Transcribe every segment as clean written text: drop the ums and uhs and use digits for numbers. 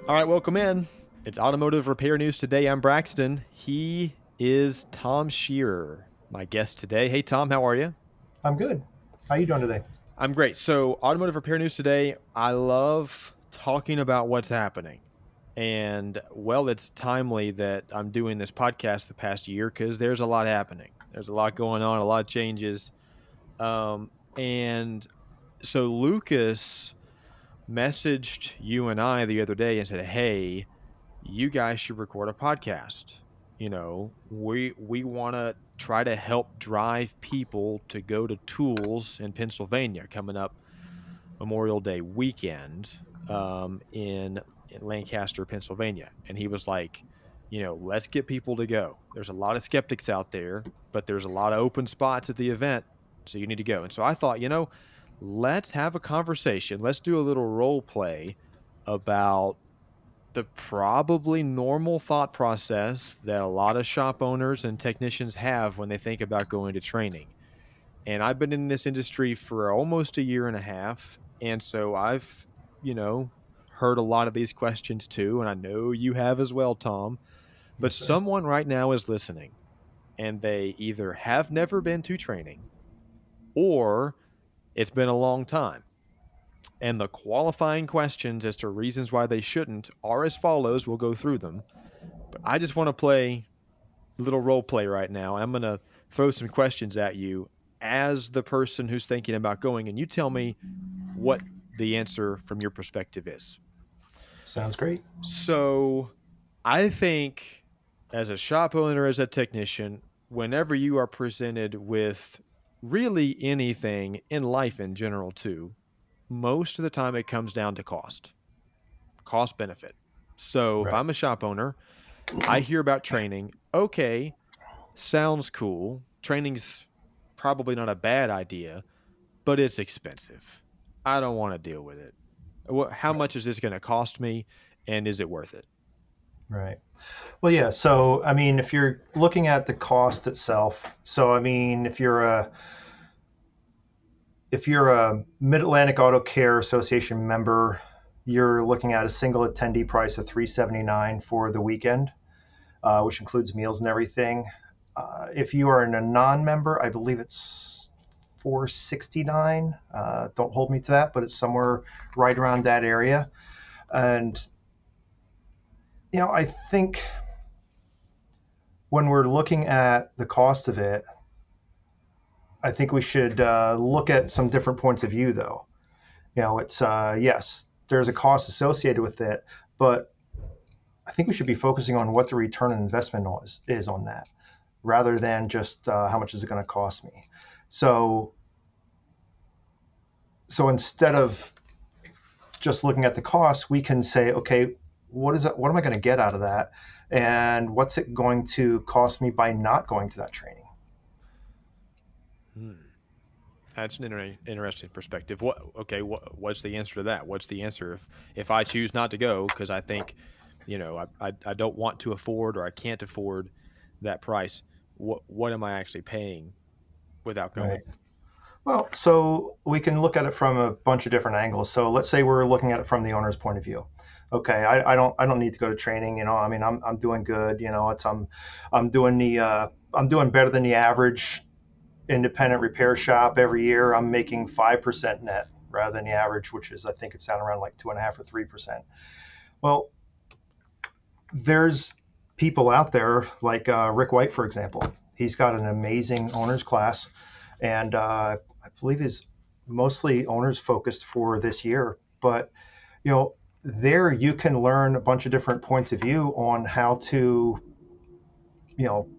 All right, welcome in. It's Automotive Repair News today. I'm Braxton. He is Tom Schearer, my guest today. Hey, Tom, how are you? I'm good. How you doing today? I'm great. So, Automotive Repair News today, I love talking about what's happening. And, well, it's timely that I'm doing this podcast the past year because there's a lot happening. There's a lot going on, a lot of changes. And so, Lucas messaged you and I the other day and said, hey, you guys should record a podcast. We want to try to help drive people to go to tools in Pennsylvania coming up Memorial Day weekend in Lancaster, Pennsylvania. And he was like, let's get people to go. There's a lot of skeptics out there, but there's a lot of open spots at the event. So you need to go. And so I thought, let's have a conversation. Let's do a little role play about the probably normal thought process that a lot of shop owners and technicians have when they think about going to training. And I've been in this industry for almost a year and a half. And so I've, you know, heard a lot of these questions too. And I know you have as well, Tom. But Yes, sir. someone right now is listening and they either have never been to training or it's been a long time. And the qualifying questions as to reasons why they shouldn't are as follows. We'll go through them. But I just want to play a little role play right now. I'm going to throw some questions at you as the person who's thinking about going, and you tell me what the answer from your perspective is. Sounds great. So I think as a shop owner, as a technician, whenever you are presented with really anything in life in general, too, most of the time it comes down to cost benefit. So if Right. I'm a shop owner, I hear about training. Okay, sounds cool. Training's probably not a bad idea, but it's expensive. I don't want to deal with it. How Right. much is this going to cost me, and is it worth it? Right. Well, yeah. So, I mean, if you're looking at the cost itself, so I mean, if you're a Mid Atlantic Auto Care Association member, you're looking at a single attendee price of $379 for the weekend, which includes meals and everything. If you are a non-member, I believe it's 469. Don't hold me to that, but it's somewhere right around that area. And I think when we're looking at the cost of it, I think we should look at some different points of view, though. It's yes, there's a cost associated with it, but I think we should be focusing on what the return on investment is on that, rather than just how much is it going to cost me. So, so instead of just looking at the cost, we can say, okay, what is it? What am I going to get out of that? And what's it going to cost me by not going to that training? Hmm. That's an interesting perspective. What's the answer to that? What's the answer if I choose not to go because I think, I don't want to afford or I can't afford that price? What am I actually paying without going? Right. Well, so we can look at it from a bunch of different angles. So let's say we're looking at it from the owner's point of view. Okay, I don't need to go to training. I mean, I'm doing good. I'm doing better than the average independent repair shop every year. I'm making 5% net rather than the average, which is I think it's down around like 2.5 or 3%. Well, there's people out there like Rick White, for example. He's got an amazing owners class, and I believe is mostly owners focused for this year. But there you can learn a bunch of different points of view on how to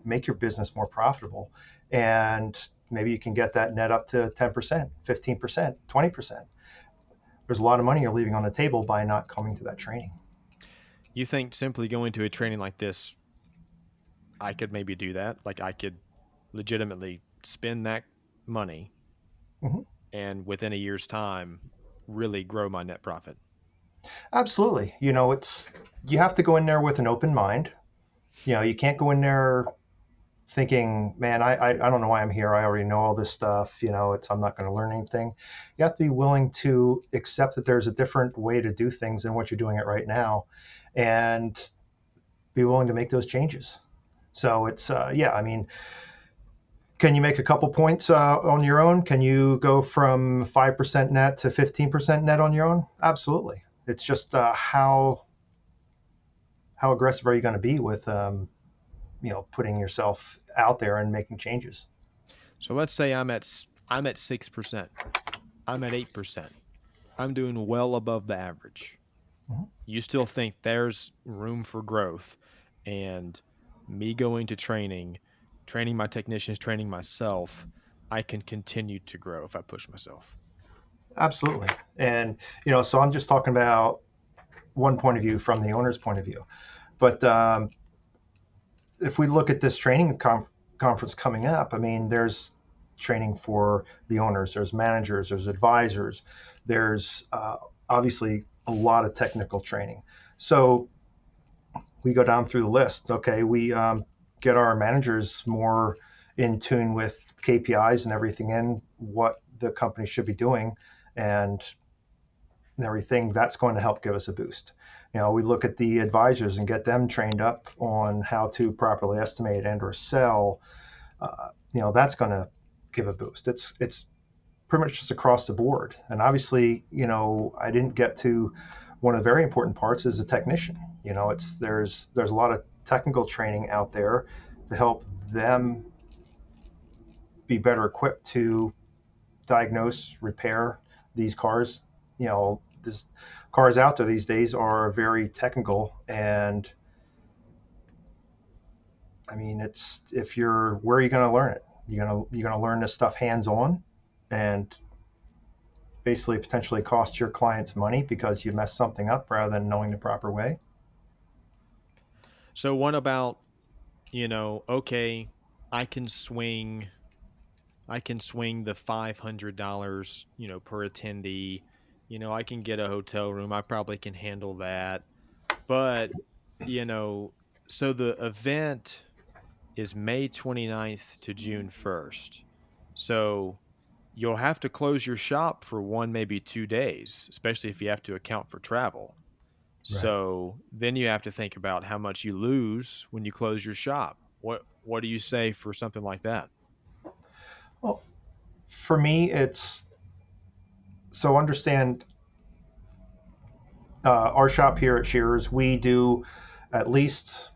make your business more profitable, and maybe you can get that net up to 10%, 15%, 20%. There's a lot of money you're leaving on the table by not coming to that training. You think simply going to a training like this, I could maybe do that? Like I could legitimately spend that money Mm-hmm. and within a year's time really grow my net profit? Absolutely. It's you have to go in there with an open mind. You can't go in there thinking, man, I don't know why I'm here. I already know all this stuff. I'm not going to learn anything. You have to be willing to accept that there's a different way to do things than what you're doing it right now, and be willing to make those changes. So it's, yeah, I mean, can you make a couple points on your own? Can you go from 5% net to 15% net on your own? Absolutely. It's just how aggressive are you going to be with putting yourself out there and making changes? So let's say I'm at 6%. I'm at 8%. I'm doing well above the average. Mhm. You still think there's room for growth, and me going to training my technicians, training myself, I can continue to grow if I push myself. Absolutely. And so I'm just talking about one point of view from the owner's point of view. But if we look at this conference coming up, I mean, there's training for the owners, there's managers, there's advisors, there's obviously a lot of technical training. So we go down through the list. Okay, we get our managers more in tune with KPIs and everything in what the company should be doing, and everything that's going to help give us a boost. We look at the advisors and get them trained up on how to properly estimate and or sell. That's going to give a boost. It's pretty much just across the board. And obviously, I didn't get to one of the very important parts is the technician. It's there's a lot of technical training out there to help them be better equipped to diagnose, repair these cars. This cars out there these days are very technical, and I mean, it's if you're where are you going to learn it? You're gonna learn this stuff hands on, and basically potentially cost your clients money because you messed something up rather than knowing the proper way. So what about, okay, I can swing the $500, per attendee. I can get a hotel room. I probably can handle that. But, you know, so the event is May 29th to June 1st. So you'll have to close your shop for one, maybe 2 days, especially if you have to account for travel. Right. So then you have to think about how much you lose when you close your shop. What do you say for something like that? Well, for me, it's so understand our shop here at Shearers, we do at least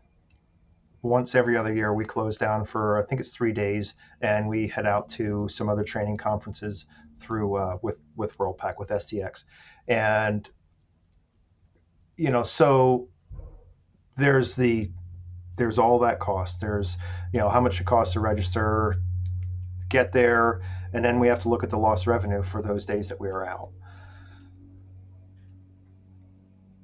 once every other year. We close down for I think it's 3 days, and we head out to some other training conferences through with WorldPack with STX, and so there's there's all that cost. There's how much it costs to register, get there, and then we have to look at the lost revenue for those days that we are out.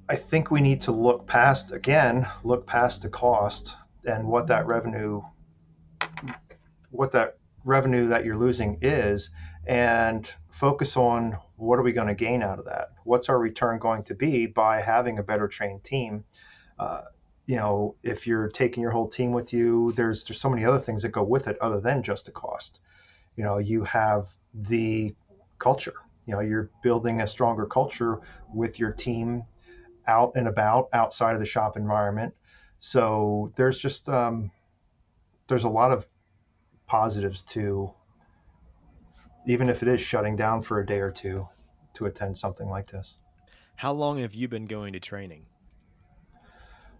I think we need to look past the cost and what that revenue that you're losing is, and focus on what are we going to gain out of that? What's our return going to be by having a better trained team? Uh, if you're taking your whole team with you, there's so many other things that go with it other than just the cost. You have the culture. You're building a stronger culture with your team out and about outside of the shop environment. So there's a lot of positives to, even if it is shutting down for a day or two to attend something like this. How long have you been going to training?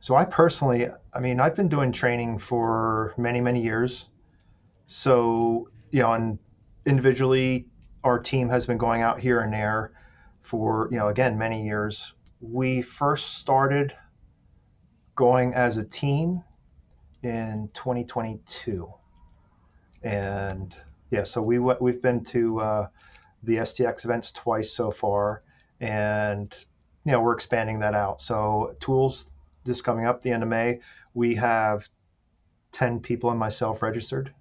So I personally, I mean, I've been doing training for many, many years. So, and individually, our team has been going out here and there for, again, many years. We first started going as a team in 2022. And yeah, so we've been to the STX events twice so far, and we're expanding that out. So tools this coming up the end of May, we have 10 people and myself registered.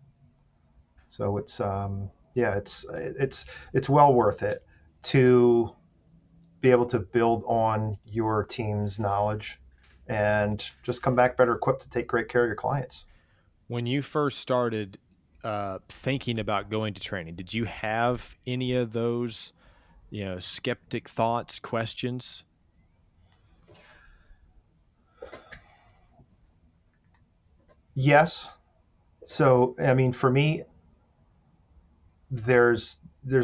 So it's yeah, it's well worth it to be able to build on your team's knowledge and just come back better equipped to take great care of your clients. When you first started thinking about going to training, did you have any of those, skeptic thoughts, questions? Yes. So, I mean, for me, there's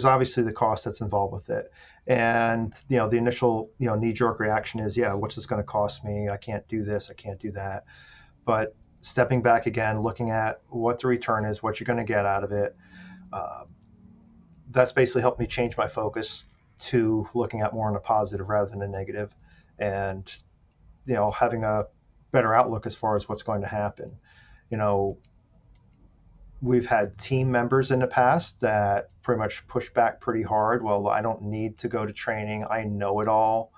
obviously the cost that's involved with it, and the initial knee jerk reaction is, yeah, what's this going to cost me? I can't do this, I can't do that. But stepping back again, looking at what the return is, what you're going to get out of it, uh, that's basically helped me change my focus to looking at more on a positive rather than a negative, and having a better outlook as far as what's going to happen. You know, we've had team members in the past that pretty much push back pretty hard. Well, I don't need to go to training. I know it all.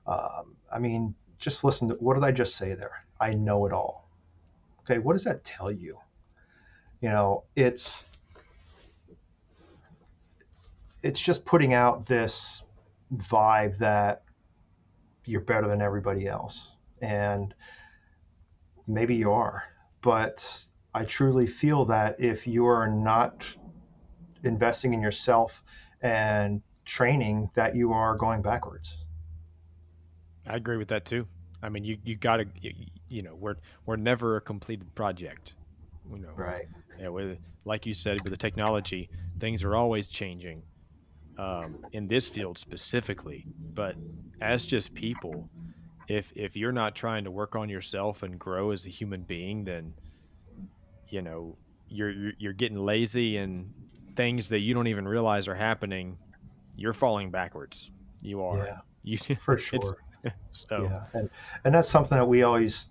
I mean, just listen to what did I just say there? I know it all. Okay, what does that tell you? It's just putting out this vibe that you're better than everybody else, and maybe you are, but I truly feel that if you are not investing in yourself and training, that you are going backwards. I agree with that too. I mean, you got to, we're never a completed project. You know, Right. like you said, with the technology, things are always changing. In this field specifically, but as just people, if you're not trying to work on yourself and grow as a human being, then you know you're getting lazy and things that you don't even realize are happening. You're falling backwards. You are. Yeah, You. for It's sure. so. Yeah, and that's something that we always,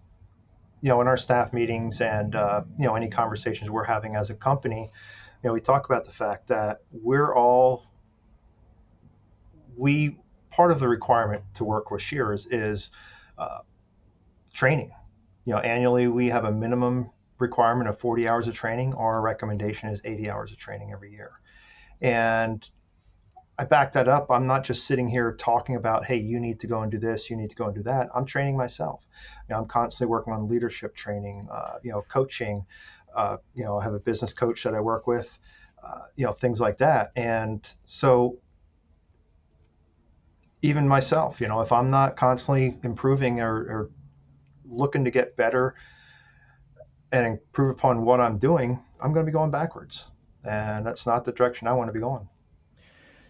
in our staff meetings and any conversations we're having as a company, we talk about the fact that we part of the requirement to work with shearers is uh, training. Annually we have a minimum requirement of 40 hours of training. Our recommendation is 80 hours of training every year. And I back that up. I'm not just sitting here talking about, hey, you need to go and do this, you need to go and do that. I'm training myself. I'm constantly working on leadership training, coaching. I have a business coach that I work with, things like that. And so even myself, if I'm not constantly improving or looking to get better and improve upon what I'm doing, I'm going to be going backwards. And that's not the direction I want to be going.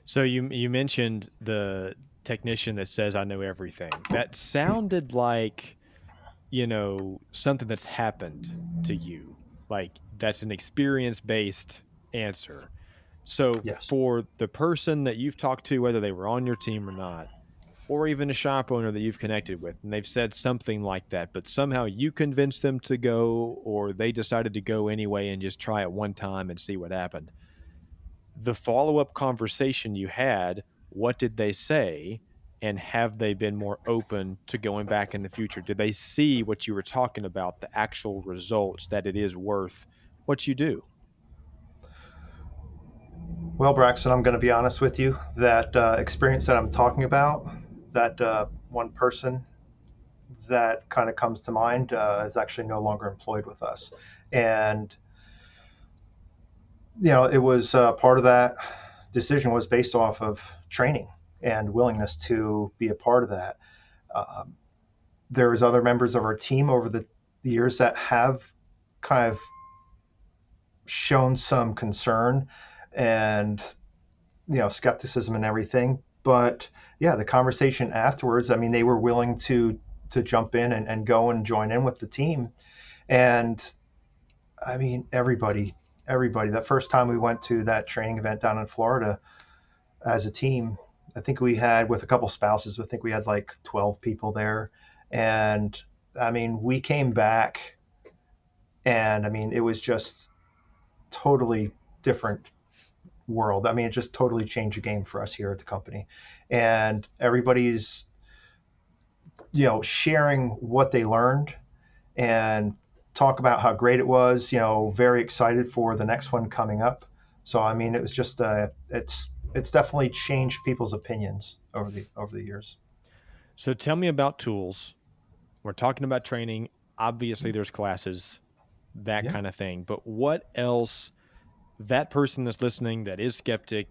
So you mentioned the technician that says I know everything. That sounded like something that's happened to you. Like that's an experience based answer. So Yes. for the person that you've talked to, whether they were on your team or not, or even a shop owner that you've connected with, and they've said something like that, but somehow you convinced them to go, or they decided to go anyway and just try it one time and see what happened. The follow up conversation you had, what did they say? And have they been more open to going back in the future? Did they see what you were talking about, the actual results, that it is worth what you do? Well, Braxton, I'm going to be honest with you. That experience that I'm talking about, that one person that kind of comes to mind is actually no longer employed with us. And, it was part of that decision was based off of training and willingness to be a part of that. Um, there was other members of our team over the years that have kind of shown some concern and skepticism and everything. But yeah, the conversation afterwards, I mean, they were willing to jump in and go and join in with the team. And I mean, everybody. That first time we went to that training event down in Florida as a team, I think we had with a couple spouses. I think we had like 12 people there, and I mean, we came back, and I mean, it was just totally different world. I mean, it just totally changed the game for us here at the company. And everybody's, sharing what they learned and talk about how great it was, very excited for the next one coming up. So, I mean, it was just, it's definitely changed people's opinions over the years. So tell me about tools. We're talking about training. Obviously, there's classes. that Yeah. kind of thing. But what else, that person that's listening that is skeptic,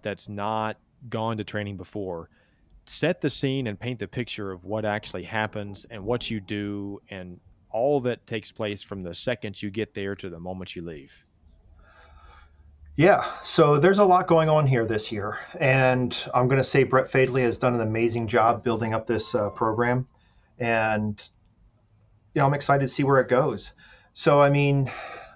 that's not gone to training before, set the scene and paint the picture of what actually happens and what you do and all that takes place from the second you get there to the moment you leave. Yeah, so there's a lot going on here this year, and I'm going to say Brett Fadley has done an amazing job building up this program, and I'm excited to see where it goes. So, I mean,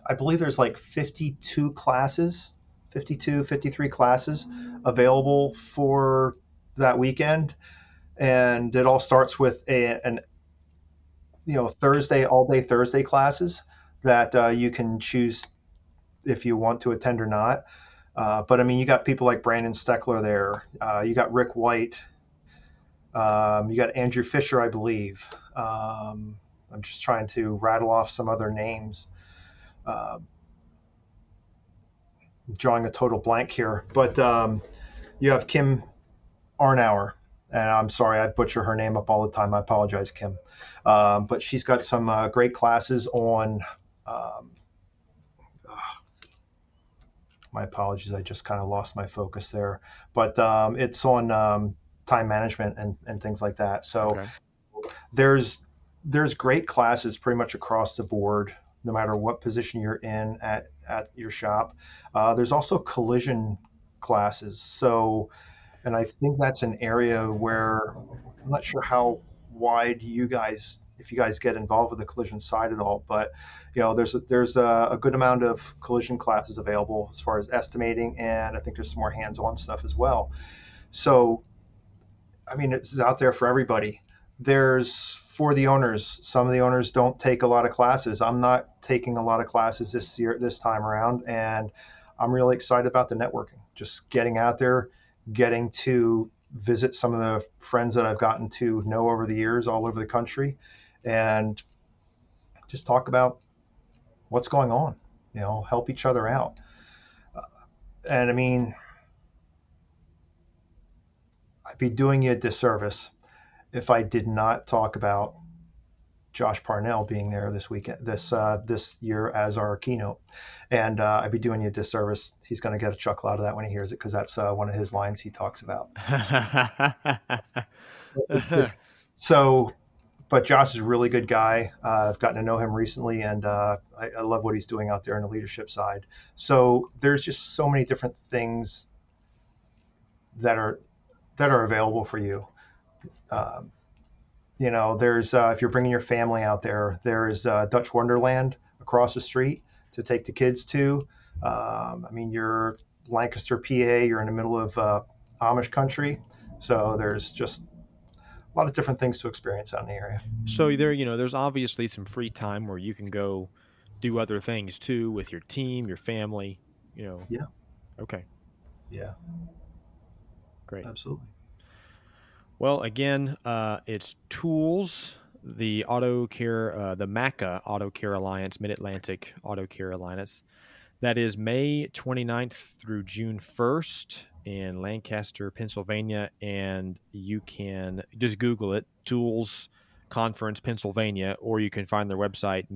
I believe there's like 52 classes, 52, 53 classes available for that weekend, and it all starts with an Thursday, all day Thursday classes that you can choose if you want to attend or not. But I mean, you got people like Brandon Steckler there. You got Rick White. You got Andrew Fisher, I believe. I'm just trying to rattle off some other names. Um, Drawing a total blank here, but you have Kim Arnauer, and I'm sorry I butcher her name up all the time. I apologize, Kim. But she's got some great classes on. Um, my apologies, I just kind of lost my focus there. But it's on time management and things like that. So Okay. there's there's great classes pretty much across the board, no matter what position you're in at your shop. There's also collision classes. So, and I think that's an area where I'm not sure how wide you guys, if you guys get involved with the collision side at all, but there's a good amount of collision classes available as far as estimating, and I think there's some more hands-on stuff as well. So I mean, it's out there for everybody. There's for the owners. Some of the owners don't take a lot of classes. I'm not taking a lot of classes this time around, and I'm really excited about the networking. Just getting out there, getting to visit some of the friends that I've gotten to know over the years all over the country, and just talk about what's going on. Help each other out. And I mean, I'd be doing you a disservice if I did not talk about Josh Parnell being there this weekend, this year as our keynote, and I'd be doing you a disservice. He's going to get a chuckle out of that when he hears it because that's one of his lines he talks about. So, but Josh is a really good guy. I've gotten to know him recently, and I love what he's doing out there on the leadership side. So there's just so many different things that are available for you. Um, there's if you're bringing your family out there, there's Dutch Wonderland across the street to take the kids to. I mean, you're Lancaster, PA. You're in the middle of Amish country, so there's just a lot of different things to experience out in the area. So there's obviously some free time where you can go do other things too with your team, your family, you know. Yeah, Okay, yeah, great. absolutely. Well, again, it's Tools, the Auto Care, the MACA Auto Care Alliance, Mid Atlantic Auto Care Alliance. That is May 29th through June 1st in Lancaster, Pennsylvania. And you can just Google it, Tools Conference, Pennsylvania, or you can find their website,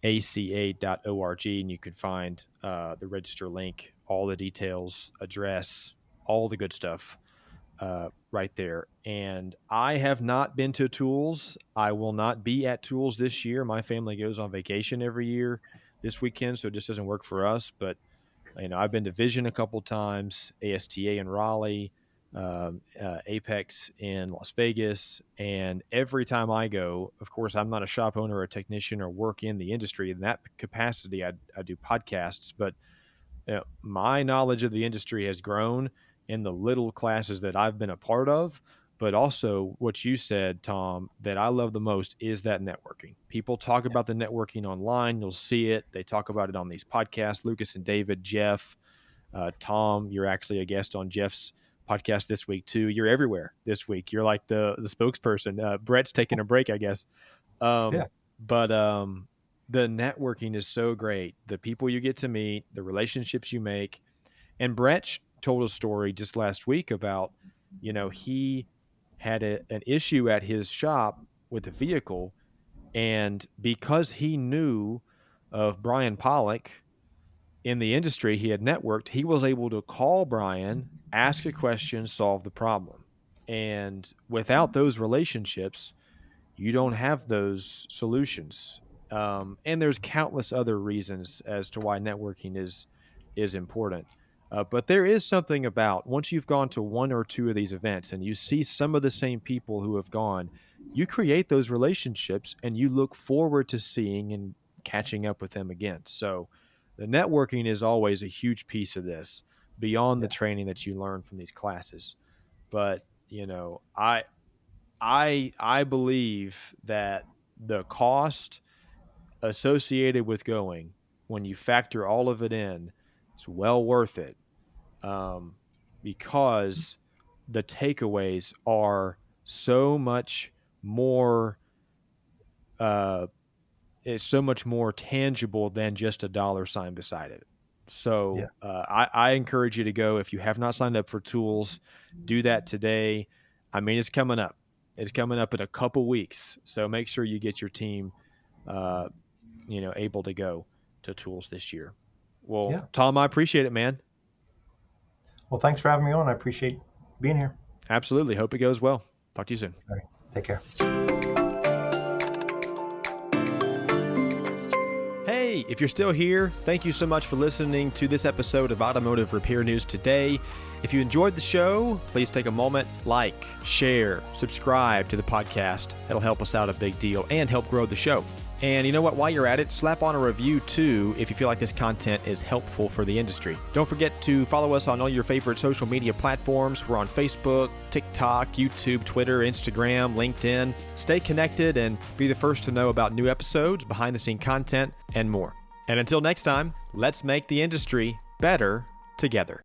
midatlanticaca.org, and you can find the register link, all the details, address, all the good stuff right there. And I have not been to Tools. I will not be at Tools this year. My family goes on vacation every year this weekend, so it just doesn't work for us. But I've been to Vision a couple times, ASTA in Raleigh, Apex in Las Vegas, and every time I go, of course, I'm not a shop owner or a technician or work in the industry. In that capacity, I do podcasts, but my knowledge of the industry has grown in the little classes that I've been a part of. But also, what you said, Tom, that I love the most is that networking. People talk about the networking online. You'll see it. They talk about it on these podcasts. Lucas and David, Jeff, Tom, you're actually a guest on Jeff's podcast this week too. You're everywhere this week. You're like the spokesperson. Brett's taking a break, I guess. Yeah, But the networking is so great. The people you get to meet, the relationships you make. And Brett told a story just last week about, he had an issue at his shop with a vehicle, And because he knew of Brian Pollock in the industry, he had networked, he was able to call Brian, ask a question, solve the problem. And without those relationships, you don't have those solutions. And there's countless other reasons as to why networking is important. But there is something about once you've gone to one or two of these events and you see some of the same people who have gone, you create those relationships and you look forward to seeing and catching up with them again. So the networking is always a huge piece of this beyond the Yeah. training that you learn from these classes. But, I believe that the cost associated with going, when you factor all of it in, it's well worth it, because the takeaways are so much more. Uh, it's so much more tangible than just a dollar sign beside it. Yeah. So I encourage you to go. If you have not signed up for tools, do that today. I mean, it's coming up. It's coming up in a couple weeks. So make sure you get your team, uh, able to go to tools this year. Well, Yeah. Tom, I appreciate it, man. Well, thanks for having me on. I appreciate being here. Absolutely. Hope it goes well. Talk to you soon. All right. Take care. Hey, if you're still here, thank you so much for listening to this episode of Automotive Repair News Today. If you enjoyed the show, please take a moment, like, share, subscribe to the podcast. That'll help us out a big deal and help grow the show. And you know what? While you're at it, slap on a review too if you feel like this content is helpful for the industry. Don't forget to follow us on all your favorite social media platforms. We're on Facebook, TikTok, YouTube, Twitter, Instagram, LinkedIn. Stay connected and be the first to know about new episodes, behind-the-scene content, and more. And until next time, let's make the industry better together.